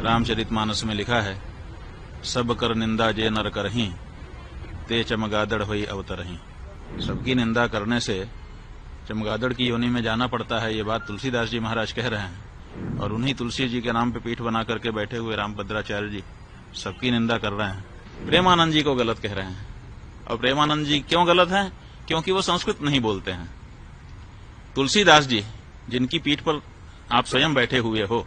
रामचरितमानस में लिखा है, सब कर निंदा जे नर करहीं, ते चमगादड़ होई अवतरहीं। सबकी निंदा करने से चमगादड़ की योनि में जाना पड़ता है, ये बात तुलसीदास जी महाराज कह रहे हैं। और उन्हीं तुलसी जी के नाम पे पीठ बना करके बैठे हुए रामभद्राचार्य जी सबकी निंदा कर रहे हैं, प्रेमानंद जी को गलत कह रहे हैं। और प्रेमानंद जी क्यों गलत हैं? क्योंकि वो संस्कृत नहीं बोलते हैं। तुलसीदास जी जिनकी पीठ पर आप स्वयं बैठे हुए हो,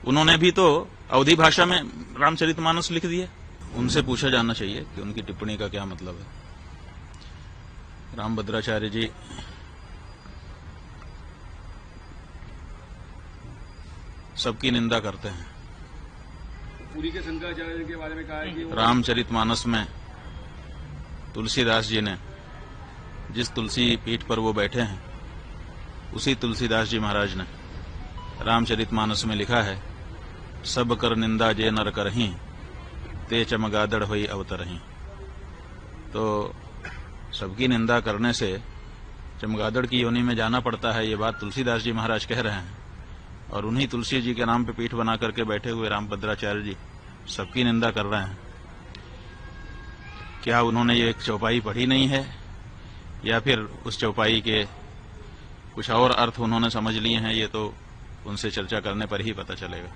उन्होंने भी तो अवधी भाषा में रामचरितमानस लिख दिया। उनसे पूछा जाना चाहिए कि उनकी टिप्पणी का क्या मतलब है। रामभद्राचार्य जी सबकी निंदा करते हैं। पुरी के शंकराचार्य के बारे में कहा है कि रामचरितमानस में तुलसीदास जी ने जिस तुलसी पीठ पर वो बैठे हैं, उसी तुलसीदास जी महाराज ने रामचरितमानस में लिखा है, सब कर निंदा जे नर करहीं, ते चमगादड़ होई अवतरहीं। तो सबकी निंदा करने से चमगादड़ की योनि में जाना पड़ता है, ये बात तुलसीदास जी महाराज कह रहे हैं। और उन्हीं तुलसी जी के नाम पे पीठ बना करके बैठे हुए रामभद्राचार्य जी सबकी निंदा कर रहे हैं। क्या उन्होंने ये एक चौपाई पढ़ी नहीं है, या फिर उस चौपाई के कुछ और अर्थ उन्होंने समझ लिए हैं? ये तो उनसे चर्चा करने पर ही पता चलेगा।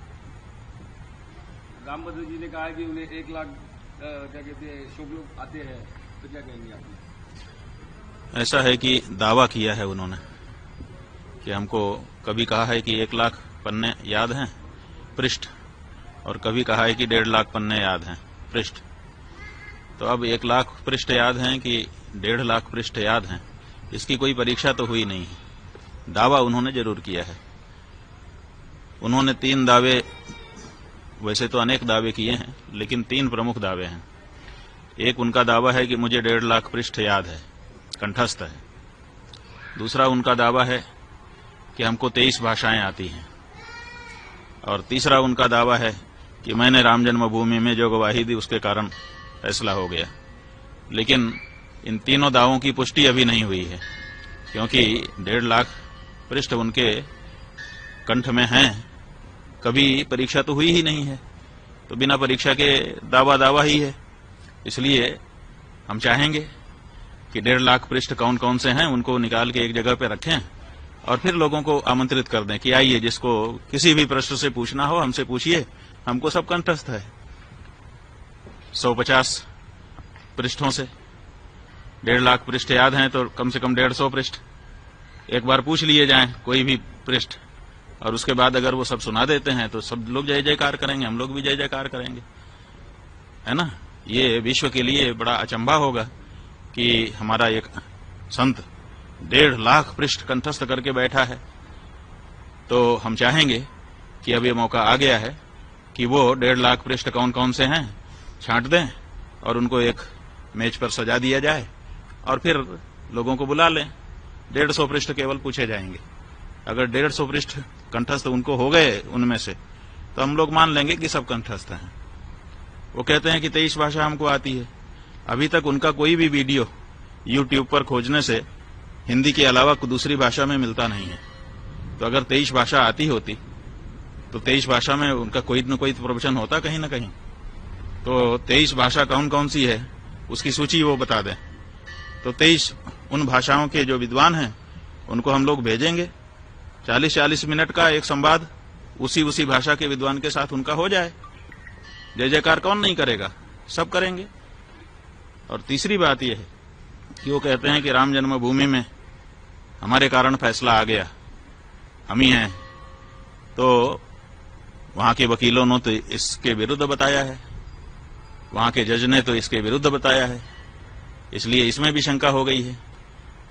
रामभद्र जी ने कहा है कि उन्हें 1 लाख क्या कहते हैं शुभ लोग आते हैं, तो क्या कहेंगे आप? ऐसा है कि दावा किया है उन्होंने कि हमको कभी कहा है कि 1 लाख पन्ने याद हैं पृष्ठ, और कभी कहा है कि 1.5 लाख पन्ने याद हैं पृष्ठ। तो अब 1 लाख पृष्ठ याद हैं कि 1.5 लाख पृष्ठ याद हैं, इसकी कोई परीक्षा तो हुई नहीं है। दावा उन्होंने जरूर किया है। उन्होंने 3 दावे, वैसे तो अनेक दावे किए हैं, लेकिन 3 प्रमुख दावे हैं। एक उनका दावा है कि मुझे 1.5 लाख पृष्ठ याद है, कंठस्थ है। दूसरा उनका दावा है कि हमको 23 भाषाएं आती हैं। और तीसरा उनका दावा है कि मैंने राम जन्मभूमि में जो गवाही दी उसके कारण फैसला हो गया। लेकिन इन तीनों दावों की पुष्टि अभी नहीं हुई है, क्योंकि 1.5 लाख पृष्ठ उनके कंठ में हैं, कभी परीक्षा तो हुई ही नहीं है, तो बिना परीक्षा के दावा ही है। इसलिए हम चाहेंगे कि 1.5 लाख पृष्ठ कौन कौन से हैं उनको निकाल के एक जगह पे रखें, और फिर लोगों को आमंत्रित कर दें कि आइए, जिसको किसी भी प्रश्न से पूछना हो हमसे पूछिए, हमको सब कंठस्थ है। 150 पृष्ठों से 1.5 लाख पृष्ठ याद हैं, तो कम से कम 150 पृष्ठ एक बार पूछ लिए जाएं, कोई भी पृष्ठ, और उसके बाद अगर वो सब सुना देते हैं तो सब लोग जय जयकार करेंगे, हम लोग भी जय जयकार करेंगे, है ना। ये विश्व के लिए बड़ा अचंभा होगा कि हमारा एक संत 1.5 लाख पृष्ठ कंठस्थ करके बैठा है। तो हम चाहेंगे कि अब ये मौका आ गया है कि वो 1.5 लाख पृष्ठ कौन कौन से हैं छांट दें, और उनको एक मेज पर सजा दिया जाए, और फिर लोगों को बुला लें। 150 पृष्ठ केवल पूछे जाएंगे। अगर 150 पृष्ठ कंठस्थ उनको हो गए उनमें से, तो हम लोग मान लेंगे कि सब कंठस्थ हैं। वो कहते हैं कि 23 भाषा हमको आती है। अभी तक उनका कोई भी वीडियो YouTube पर खोजने से हिंदी के अलावा दूसरी भाषा में मिलता नहीं है। तो अगर 23 भाषा आती होती तो 23 भाषा में उनका कोई न कोई प्रवचन होता कहीं न कहीं। तो 23 भाषा कौन कौन सी है उसकी सूची वो बता दें। तो 23 उन भाषाओं के जो विद्वान हैं उनको हम लोग भेजेंगे। 40-40 मिनट का एक संवाद उसी भाषा के विद्वान के साथ उनका हो जाए। जय जयकार कौन नहीं करेगा, सब करेंगे। और तीसरी बात यह है कि वो कहते हैं कि राम जन्मभूमि में हमारे कारण फैसला आ गया, हम ही हैं। तो वहां के वकीलों ने तो इसके विरुद्ध बताया है, वहां के जज ने तो इसके विरुद्ध बताया है, इसलिए इसमें भी शंका हो गई है।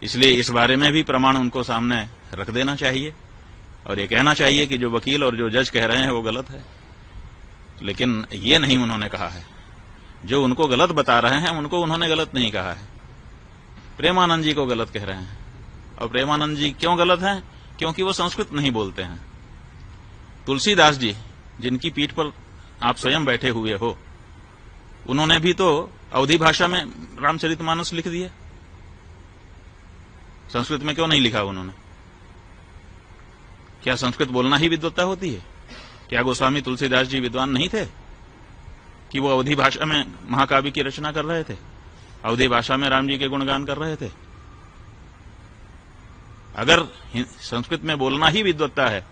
इसलिए इस बारे में भी प्रमाण उनको सामने रख देना चाहिए, और ये कहना चाहिए कि जो वकील और जो जज कह रहे हैं वो गलत है। लेकिन ये नहीं उन्होंने कहा है। जो उनको गलत बता रहे हैं उनको उन्होंने गलत नहीं कहा है, प्रेमानंद जी को गलत कह रहे हैं। और प्रेमानंद जी क्यों गलत हैं? क्योंकि वो संस्कृत नहीं बोलते हैं। तुलसीदास जी जिनकी पीठ पर आप स्वयं बैठे हुए हो, उन्होंने भी तो अवधी भाषा में रामचरितमानस लिख दिया। संस्कृत में क्यों नहीं लिखा उन्होंने? क्या संस्कृत बोलना ही विद्वत्ता होती है? क्या गोस्वामी तुलसीदास जी विद्वान नहीं थे कि वो अवधी भाषा में महाकाव्य की रचना कर रहे थे, अवधी भाषा में राम जी के गुणगान कर रहे थे? अगर संस्कृत में बोलना ही विद्वत्ता है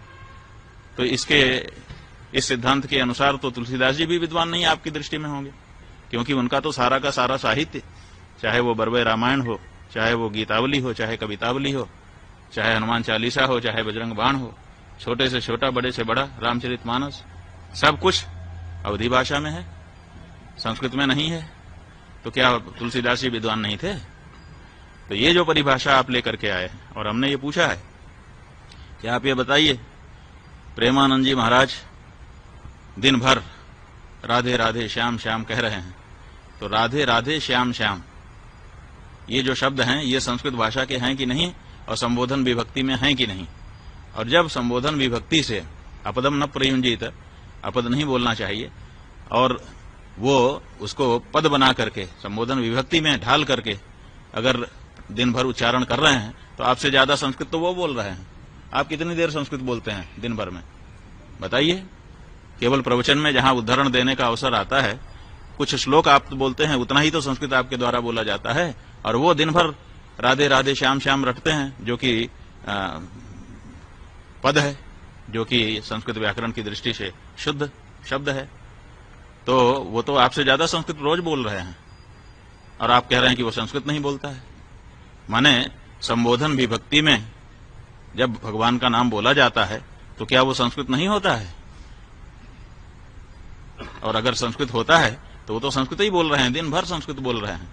तो इस सिद्धांत के अनुसार तो तुलसीदास जी भी विद्वान नहीं आपकी दृष्टि में होंगे, क्योंकि उनका तो सारा का सारा साहित्य, चाहे वो बरवे रामायण हो, चाहे वो गीतावली हो, चाहे कवितावली हो, चाहे हनुमान चालीसा हो, चाहे बजरंग बाण हो, छोटे से छोटा बड़े से बड़ा रामचरितमानस, सब कुछ अवधी भाषा में है, संस्कृत में नहीं है। तो क्या तुलसीदास जी विद्वान नहीं थे? तो ये जो परिभाषा आप लेकर के आए और हमने ये पूछा है कि आप ये बताइए, प्रेमानंद जी महाराज दिन भर राधे राधे श्याम श्याम कह रहे हैं, तो राधे राधे श्याम श्याम ये जो शब्द हैं ये संस्कृत भाषा के हैं कि नहीं, और संबोधन विभक्ति में हैं कि नहीं? और जब संबोधन विभक्ति से अपदम न प्रयुंजित, अपद नहीं बोलना चाहिए, और वो उसको पद बना करके संबोधन विभक्ति में ढाल करके अगर दिन भर उच्चारण कर रहे हैं तो आपसे ज्यादा संस्कृत तो वो बोल रहे हैं। आप कितनी देर संस्कृत बोलते हैं दिन भर में, बताइए? केवल प्रवचन में जहां उदाहरण देने का अवसर आता है, कुछ श्लोक आप बोलते हैं, उतना ही तो संस्कृत आपके द्वारा बोला जाता है, और वो दिन भर राधे राधे श्याम श्याम रटते हैं, जो कि पद है, जो कि संस्कृत व्याकरण की दृष्टि से शुद्ध शब्द है। तो वो तो आपसे ज्यादा संस्कृत रोज बोल रहे हैं, और आप कह रहे हैं कि वो संस्कृत नहीं बोलता है। माने संबोधन विभक्ति में जब भगवान का नाम बोला जाता है तो क्या वो संस्कृत नहीं होता है? और अगर संस्कृत होता है तो वो तो संस्कृत ही बोल रहे हैं, दिन भर संस्कृत बोल रहे हैं।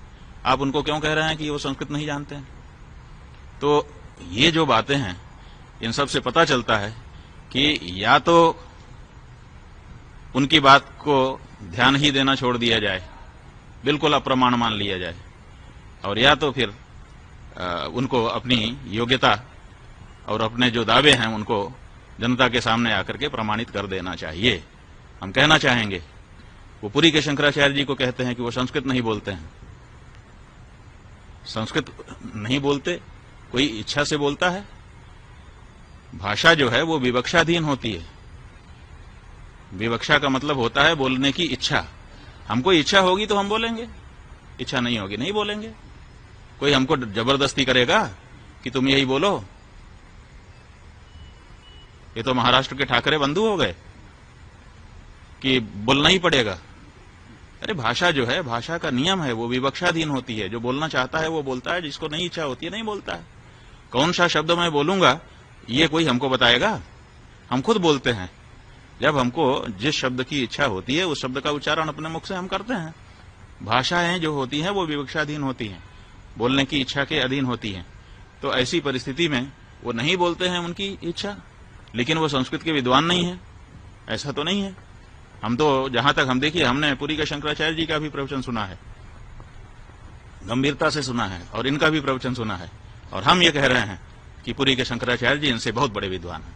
आप उनको क्यों कह रहे हैं कि वो संस्कृत नहीं जानते हैं? तो ये जो बातें हैं, इन सब से पता चलता है कि या तो उनकी बात को ध्यान ही देना छोड़ दिया जाए, बिल्कुल अप्रमाण मान लिया जाए, और या तो फिर उनको अपनी योग्यता और अपने जो दावे हैं उनको जनता के सामने आकर के प्रमाणित कर देना चाहिए। हम कहना चाहेंगे, वो पुरी के शंकराचार्य जी को कहते हैं कि वो संस्कृत नहीं बोलते हैं। संस्कृत नहीं बोलते, कोई इच्छा से बोलता है? भाषा जो है वो विवक्षाधीन होती है। विवक्षा का मतलब होता है बोलने की इच्छा। हमको इच्छा होगी तो हम बोलेंगे, इच्छा नहीं होगी नहीं बोलेंगे। कोई हमको जबरदस्ती करेगा कि तुम यही बोलो? ये तो महाराष्ट्र के ठाकरे बंधु हो गए कि बोलना ही पड़ेगा। अरे भाषा जो है, भाषा का नियम है, वो विवक्षाधीन होती है। जो बोलना चाहता है वो बोलता है, जिसको नहीं इच्छा होती है नहीं बोलता है। कौन सा शब्द मैं बोलूंगा ये कोई हमको बताएगा? हम खुद बोलते हैं। जब हमको जिस शब्द की इच्छा होती है उस शब्द का उच्चारण अपने मुख से हम करते हैं। भाषाएं जो होती हैं वो विवक्षाधीन होती हैं, बोलने की इच्छा के अधीन होती हैं। तो ऐसी परिस्थिति में वो नहीं बोलते हैं उनकी इच्छा, लेकिन वो संस्कृत के विद्वान नहीं है, ऐसा तो नहीं है। हम तो जहां तक हम देखिए, हमने पुरी के शंकराचार्य जी का भी प्रवचन सुना है, गंभीरता से सुना है, और इनका भी प्रवचन सुना है, और हम ये कह रहे हैं कि पुरी के शंकराचार्य जी इनसे बहुत बड़े विद्वान हैं।